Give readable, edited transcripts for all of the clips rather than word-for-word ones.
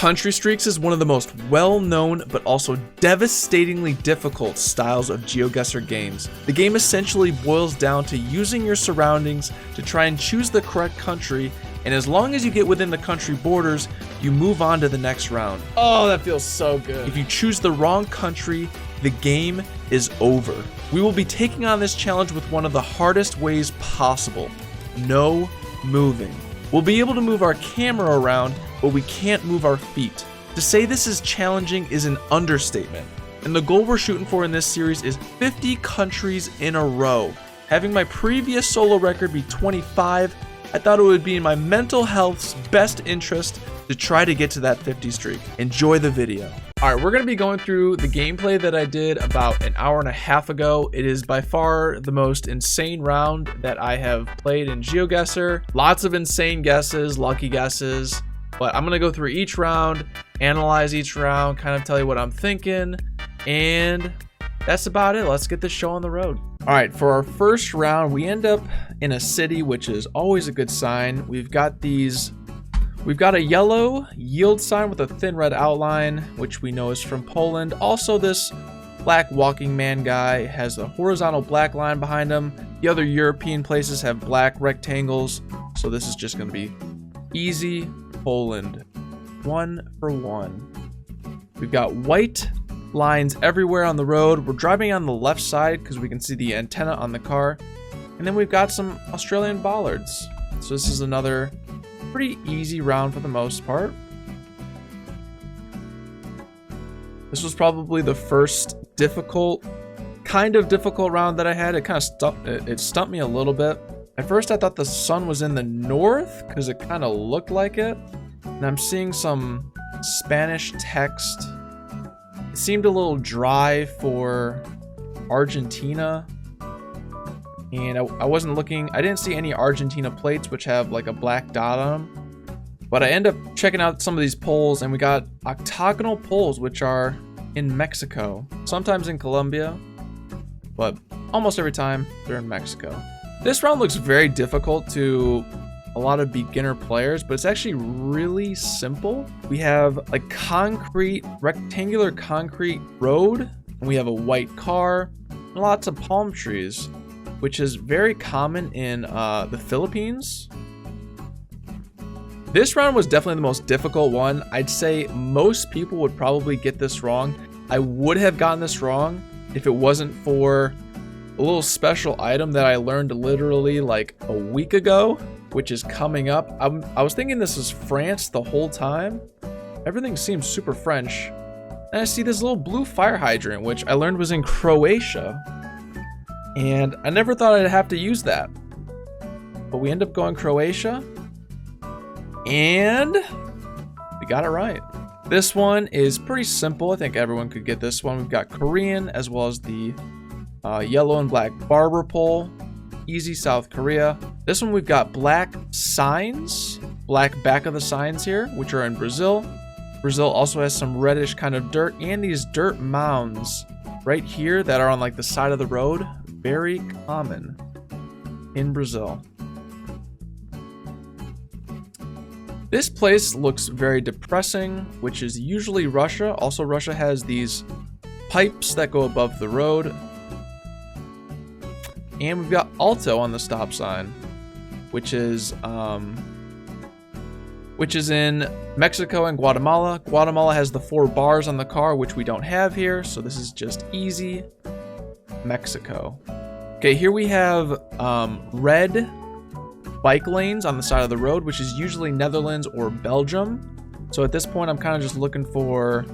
Country streaks is one of the most well-known but also devastatingly difficult styles of GeoGuessr games. The game essentially boils down to using your surroundings to try and choose the correct country, and as long as you get within the country borders, you move on to the next round. Oh, that feels so good. If you choose the wrong country, the game is over. We will be taking on this challenge with one of the hardest ways possible: no moving. We'll be able to move our camera around, but we can't move our feet. To say this is challenging is an understatement, and the goal we're shooting for in this series is 50 countries in a row. Having my previous solo record be 25, I thought it would be in my mental health's best interest to try to get to that 50 streak. Enjoy the video. All right, we're gonna be going through the gameplay that I did about an hour and a half ago. It is by far the most insane round that I have played in GeoGuessr. Lots of insane guesses, lucky guesses, but I'm gonna go through each round, analyze each round, kind of tell you what I'm thinking, and that's about it. Let's get this show on the road. All right, for our first round, we end up in a city, which is always a good sign. We've got a yellow yield sign with a thin red outline, which we know is from Poland. Also, this black walking man guy has a horizontal black line behind him. The other European places have black rectangles, so this is just going to be easy Poland. 1 for 1. We've got white lines everywhere on the road. We're driving on the left side because we can see the antenna on the car. And then we've got some Australian bollards. So this is another pretty easy round for the most part. This was probably the first kind of difficult round that I had. It kind of stumped me a little bit. At first I thought the sun was in the north because it kind of looked like it. And I'm seeing some Spanish text. It seemed a little dry for Argentina. And I wasn't looking, I didn't see any Argentina plates which have like a black dot on them. But I end up checking out some of these poles, and we got octagonal poles which are in Mexico. Sometimes in Colombia, but almost every time they're in Mexico. This round looks very difficult to a lot of beginner players, but it's actually really simple. We have a rectangular concrete road, and we have a white car, and lots of palm trees, which is very common in the Philippines. This round was definitely the most difficult one. I'd say most people would probably get this wrong. I would have gotten this wrong if it wasn't for a little special item that I learned literally like a week ago, which is coming up. I was thinking this was France the whole time. Everything seems super French. And I see this little blue fire hydrant, which I learned was in Croatia. And I never thought I'd have to use that. But we end up going Croatia. And we got it right. This one is pretty simple. I think everyone could get this one. We've got Korean as well as the yellow and black barber pole. Easy South Korea. This one we've got black signs. Black back of the signs here, which are in Brazil. Brazil also has some reddish kind of dirt and these dirt mounds right here that are on like the side of the road. Very common in Brazil. This place looks very depressing, which is usually Russia. Also, Russia has these pipes that go above the road. And we've got Alto on the stop sign, which is in Mexico and Guatemala. Guatemala has the 4 bars on the car, which we don't have here, so this is just easy Mexico. Okay, here we have red bike lanes on the side of the road, which is usually Netherlands or Belgium. So at this point, I'm kind of just looking for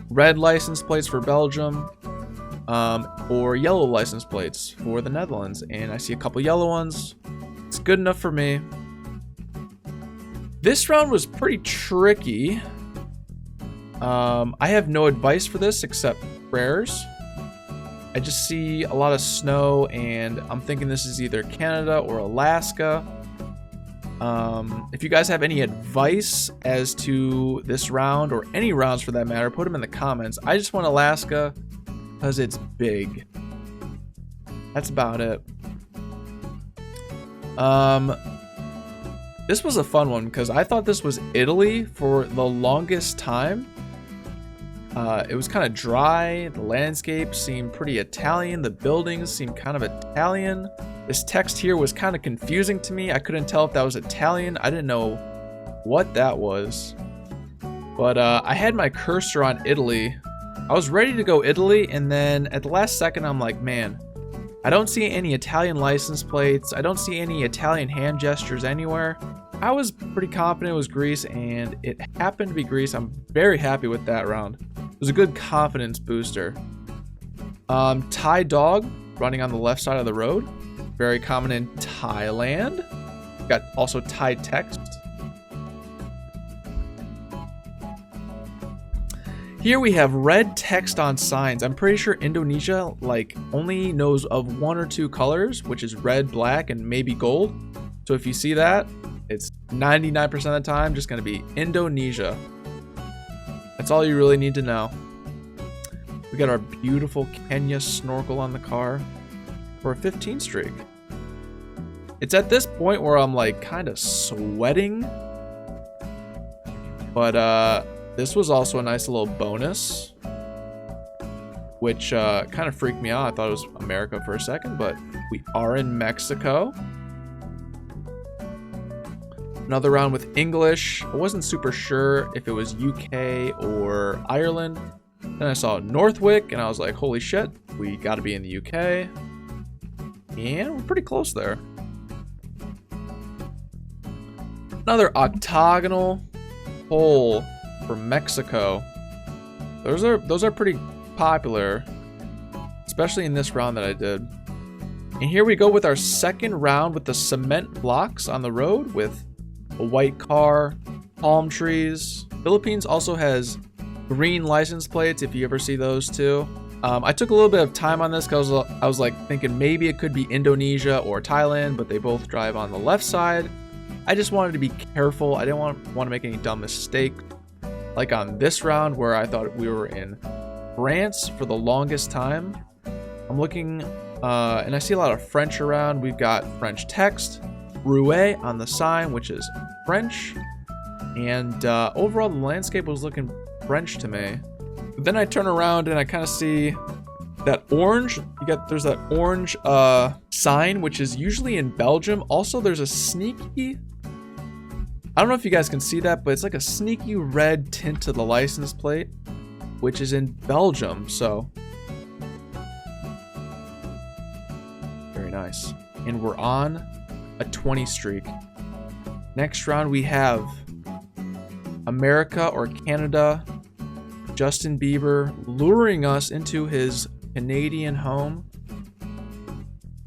red license plates for Belgium or yellow license plates for the Netherlands. And I see a couple yellow ones. It's good enough for me. This round was pretty tricky. I have no advice for this except prayers. I just see a lot of snow, and I'm thinking this is either Canada or Alaska. If you guys have any advice as to this round, or any rounds for that matter, put them in the comments. I just want Alaska because it's big. That's about it. This was a fun one because I thought this was Italy for the longest time. It was kind of dry. The landscape seemed pretty Italian. The buildings seemed kind of Italian. This text here was kind of confusing to me. I couldn't tell if that was Italian. I didn't know what that was. But I had my cursor on Italy. I was ready to go Italy, and then at the last second, I'm like, man, I don't see any Italian license plates. I don't see any Italian hand gestures anywhere. I was pretty confident it was Greece, and it happened to be Greece. I'm very happy with that round. It was a good confidence booster. Thai dog running on the left side of the road. Very common in Thailand. Got also Thai text. Here we have red text on signs. I'm pretty sure Indonesia like only knows of 1 or 2 colors, which is red, black, and maybe gold. So if you see that, it's 99% of the time just going to be Indonesia. That's all you really need to know. We got our beautiful Kenya snorkel on the car for a 15 streak. It's at this point where I'm like kind of sweating. But this was also a nice little bonus, which kind of freaked me out. I thought it was America for a second, but we are in Mexico. Another round with English. I wasn't super sure if it was UK or Ireland. Then I saw Northwick, and I was like, holy shit, we got to be in the UK. And we're pretty close there. Another octagonal hole for Mexico. Those are pretty popular, especially in this round that I did. And here we go with our second round with the cement blocks on the road with a white car, palm trees. Philippines also has green license plates, if you ever see those too. I took a little bit of time on this because I was like thinking maybe it could be Indonesia or Thailand, but they both drive on the left side. I just wanted to be careful. I didn't want to make any dumb mistakes. Like on this round where I thought we were in France for the longest time. I'm looking, and I see a lot of French around. We've got French text, Rouet on the sign, which is French. And overall, the landscape was looking French to me. But then I turn around and I kind of see that orange. There's that orange sign, which is usually in Belgium. Also, there's a sneaky, I don't know if you guys can see that, but it's like a sneaky red tint to the license plate, which is in Belgium. So very nice. And we're on a 20 streak. Next round we have America or Canada. Justin Bieber luring us into his Canadian home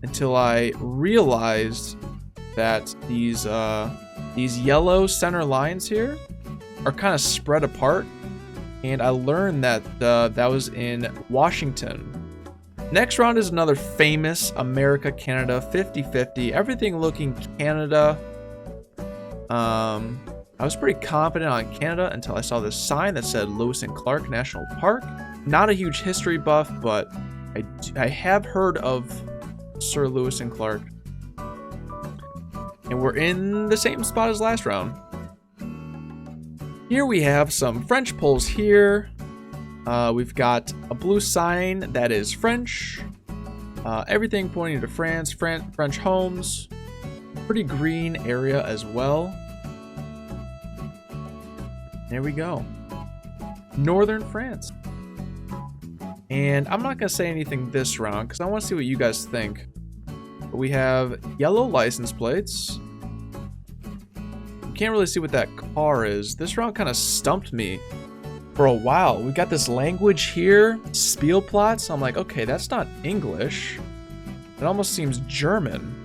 until I realized that these yellow center lines here are kind of spread apart, and I learned that that was in Washington. Next round is another famous America-Canada 50-50, everything looking Canada. I was pretty confident on Canada until I saw this sign that said Lewis and Clark National Park. Not a huge history buff, but I have heard of Sir Lewis and Clark. And we're in the same spot as last round. Here we have some French poles here. We've got a blue sign that is French. Everything pointing to France, French homes. Pretty green area as well. There we go. Northern France. And I'm not going to say anything this round because I want to see what you guys think. But we have yellow license plates. You can't really see what that car is. This round kind of stumped me for a while. We got this language here, Spielplatz. I'm like, okay, that's not English. It almost seems German.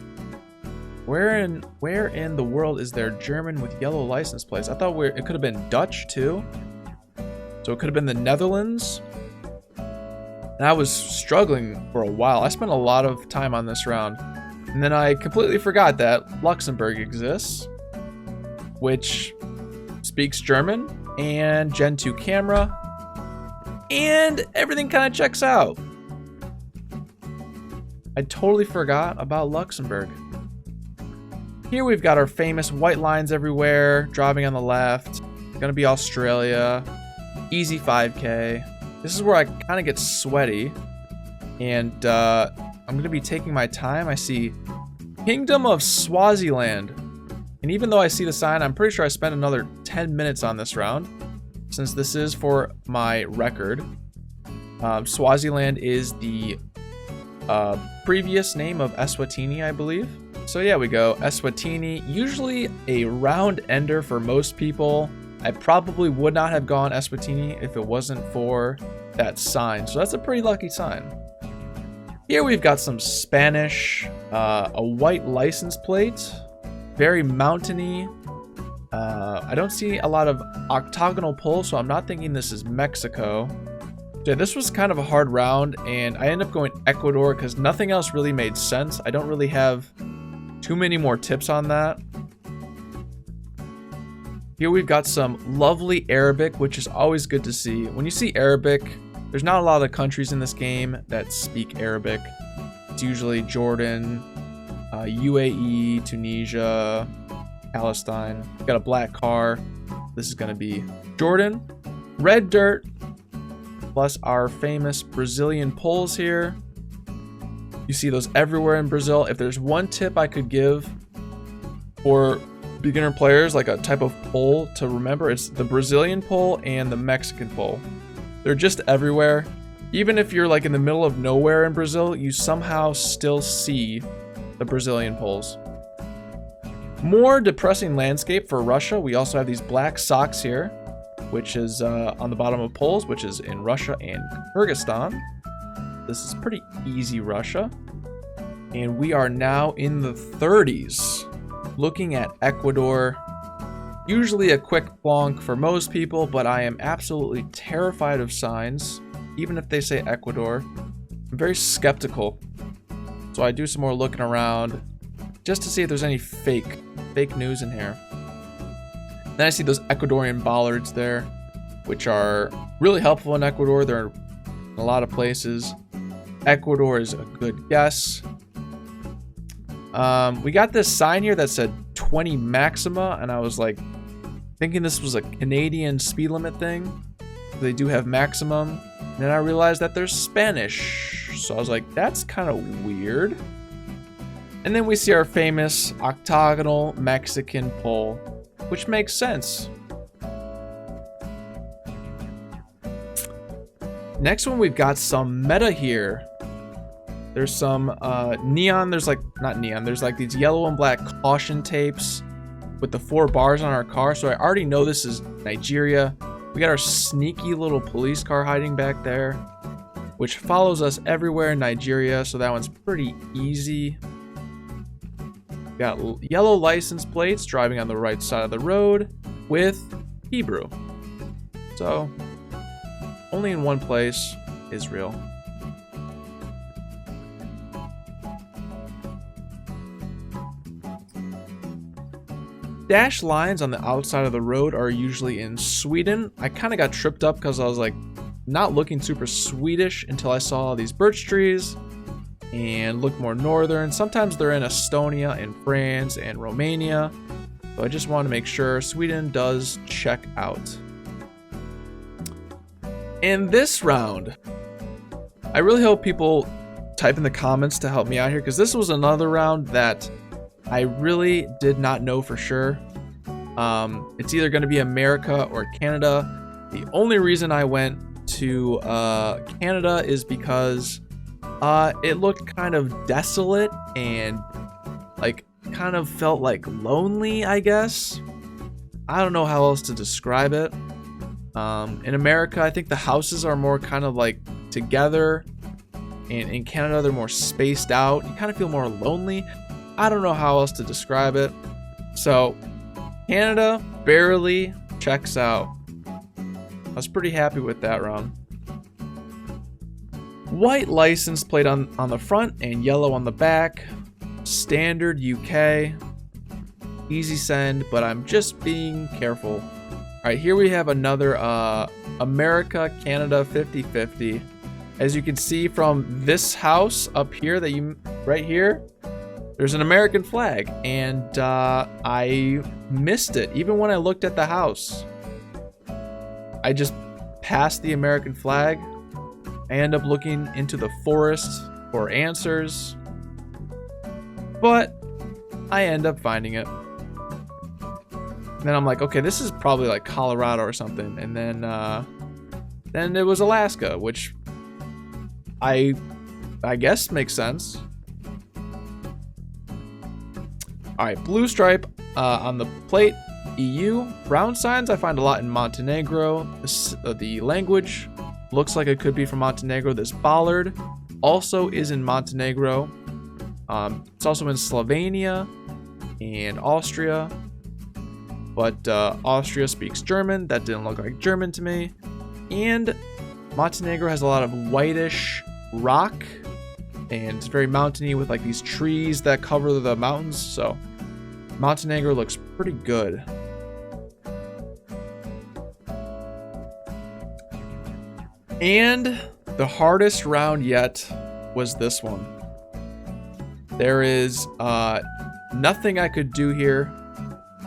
Where in the world is there German with yellow license plates? I thought it could have been Dutch too. So it could have been the Netherlands. And I was struggling for a while. I spent a lot of time on this round. And then I completely forgot that Luxembourg exists, which speaks German and Gen 2 camera. And everything kind of checks out. I totally forgot about Luxembourg. Here we've got our famous white lines everywhere, driving on the left. Gonna be Australia. Easy 5K. This is where I kind of get sweaty. And I'm gonna be taking my time. I see Kingdom of Swaziland. And even though I see the sign, I'm pretty sure I spent another 10 minutes on this round, since this is for my record. Swaziland is the previous name of Eswatini, I believe. So yeah, we go Eswatini. Usually a round ender for most people. I probably would not have gone Eswatini if it wasn't for that sign. So that's a pretty lucky sign. Here we've got some Spanish, a white license plate, very mountainy. I don't see a lot of octagonal pulls, so I'm not thinking this is Mexico. Yeah, this was kind of a hard round, and I ended up going Ecuador because nothing else really made sense. I don't really have too many more tips on that. Here we've got some lovely Arabic, which is always good to see. When you see Arabic, there's not a lot of countries in this game that speak Arabic. It's usually Jordan, UAE, Tunisia, Palestine. Got a black car. This is gonna be Jordan. Red dirt, plus our famous Brazilian poles here. You see those everywhere in Brazil. If there's one tip I could give for beginner players, like a type of pole to remember, it's the Brazilian pole and the Mexican pole. They're just everywhere. Even if you're like in the middle of nowhere in Brazil, you somehow still see the Brazilian poles. More depressing landscape for Russia. We also have these black socks here, which is on the bottom of poles, which is in Russia and Kyrgyzstan. This is pretty easy Russia. And we are now in the 30s, looking at Ecuador. Usually a quick plonk for most people, but I am absolutely terrified of signs, even if they say Ecuador. I'm very skeptical. So I do some more looking around just to see if there's any fake news in here. Then I see those Ecuadorian bollards there, which are really helpful in Ecuador. They're in a lot of places. Ecuador is a good guess. We got this sign here that said 20 maxima, and I was like thinking this was a Canadian speed limit thing. They do have maximum. And then I realized that they're Spanish. So I was like, that's kind of weird. And then we see our famous octagonal Mexican pole, which makes sense. Next one, we've got some meta here. There's some neon, there's like, not neon, there's like these yellow and black caution tapes with the 4 bars on our car. So I already know this is Nigeria. We got our sneaky little police car hiding back there, which follows us everywhere in Nigeria. So that one's pretty easy. We got yellow license plates driving on the right side of the road with Hebrew. So only in one place, Israel. Dash lines on the outside of the road are usually in Sweden. I kind of got tripped up because I was like not looking super Swedish until I saw all these birch trees and looked more northern. Sometimes they're in Estonia and France and Romania. So I just want to make sure Sweden does check out. In this round, I really hope people type in the comments to help me out here, because this was another round that I really did not know for sure. It's either going to be America or Canada. The only reason I went to Canada is because it looked kind of desolate and like kind of felt like lonely, I guess. I don't know how else to describe it. In America, I think the houses are more kind of like together, and in Canada they're more spaced out. You kind of feel more lonely. I don't know how else to describe it. So Canada barely checks out. I was pretty happy with that round. White license plate on the front and yellow on the back. Standard UK. Easy send, but I'm just being careful. All right, here we have another America, Canada 50-50. As you can see from this house up here, right here, there's an American flag, and I missed it. Even when I looked at the house, I just passed the American flag. I end up looking into the forest for answers, but I end up finding it. And then I'm like, okay, this is probably like Colorado or something. And then it was Alaska, which I guess makes sense. All right, blue stripe on the plate, EU. Brown signs I find a lot in Montenegro. The language looks like it could be from Montenegro. This bollard also is in Montenegro. It's also in Slovenia and Austria. But Austria speaks German. That didn't look like German to me. And Montenegro has a lot of whitish rock. And it's very mountainy with like these trees that cover the mountains. So Montenegro looks pretty good. And the hardest round yet was this one. There is nothing I could do here.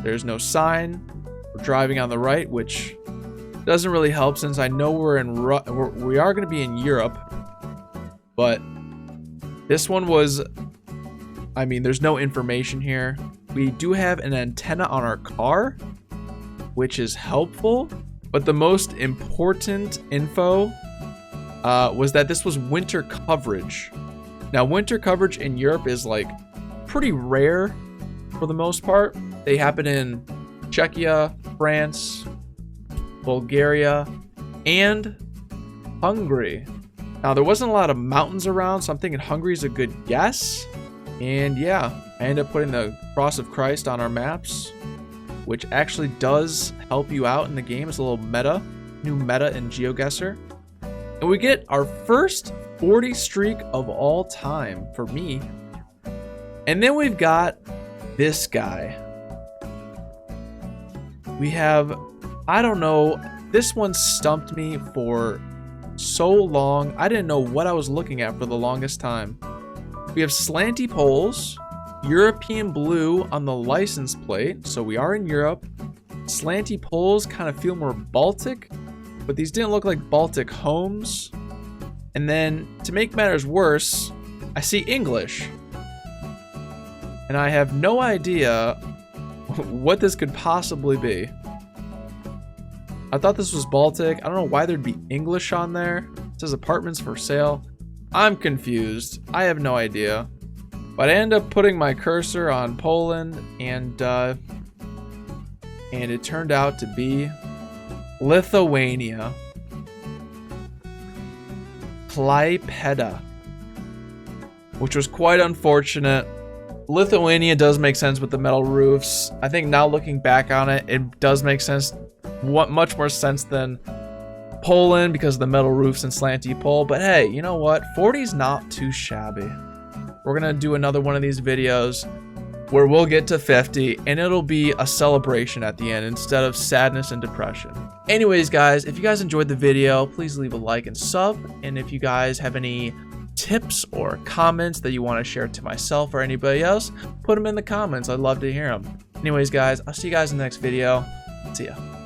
There's no sign. We're driving on the right, which doesn't really help since I know we are going to be in Europe. But this one was, I mean, there's no information here. We do have an antenna on our car, which is helpful. But the most important info was that this was winter coverage. Now, winter coverage in Europe is like pretty rare for the most part. They happen in Czechia, France, Bulgaria, and Hungary. Now, there wasn't a lot of mountains around, so I'm thinking Hungary is a good guess. And yeah, I ended up putting the Cross of Christ on our maps, which actually does help you out in the game. It's a little meta, new meta in GeoGuessr. And we get our first 40 streak of all time for me. And then we've got this guy. We have, I don't know, this one stumped me for so long. I didn't know what I was looking at for the longest time. We have slanty poles, European blue on the license plate, so we are in Europe. Slanty poles kind of feel more Baltic, but these didn't look like Baltic homes. And then, to make matters worse, I see English. And I have no idea what this could possibly be. I thought this was Baltic. I don't know why there'd be English on there. It says apartments for sale. I'm confused. I have no idea. But I end up putting my cursor on Poland, and it turned out to be Lithuania. Klaipėda, which was quite unfortunate. Lithuania does make sense with the metal roofs. I think now looking back on it, it does make sense. Much more sense than Poland because of the metal roofs and slanty pole. But hey, you know what? 40's not too shabby. We're going to do another one of these videos where we'll get to 50 and it'll be a celebration at the end instead of sadness and depression. Anyways, guys, if you guys enjoyed the video, please leave a like and sub. And if you guys have any tips or comments that you want to share to myself or anybody else, put them in the comments. I'd love to hear them. Anyways, guys, I'll see you guys in the next video. See ya.